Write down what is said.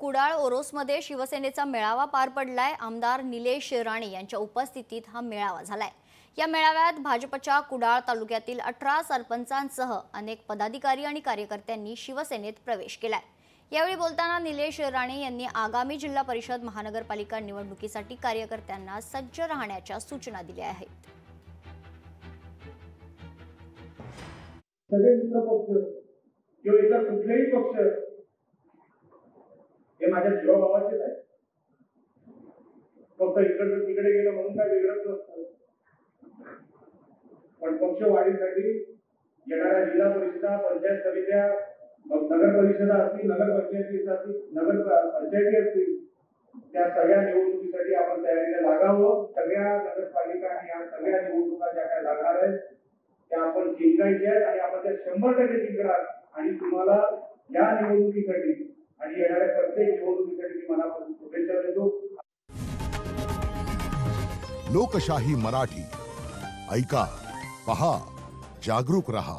कुडाळ ओरोसमध्ये शिवसेनेचा मेळावा पार पडलाय। आमदार निलेश राणे यांच्या उपस्थितीत हा मेळावा झालाय। या मेळाव्यात भाजपच्या कुडाळ तालुक्यातील 18 सरपंचांसह अनेक पदाधिकारी आणि कार्यकर्त्यांनी शिवसेनेत प्रवेश केलाय। यावेळी बोलताना निलेश राणे यांनी आगामी जिल्हा परिषद महानगरपालिका निवडणुकीसाठी कार्यकर्त्यांना सज्ज राहण्याच्या सूचना दिल्या आहेत। सगळे मित्र पक्ष किंवा इतर कुठलेही पक्ष हे माझ्या जीवाभावाचेच आहे। फक्त इकडचं तिकडे गेलं म्हणून काय वेगळंच नसतं। पण पक्ष वाढीसाठी येणाऱ्या जिल्हा परिषदा, पंचायत समित्या, नगर परिषदा असतील, नगर पंचायती असतील, नगर पंचायती असतील, त्या सगळ्या निवडणुकीसाठी आपण तयारीला लागावं। सगळ्या नगरपालिका आणि या सगळ्या निवडणुका ज्या काय लागणार आहेत त्या आपण जिंकायच्या आहेत आणि आपण त्या 100% जिंकणार। आणि तुम्हाला या निवडणुकीसाठी आणि येणाऱ्या प्रत्येक निवडणुकीसाठी मी मनापासून शुभेच्छा देतो। लोकशाही मराठी ऐका, पहा, जागरूक रहा।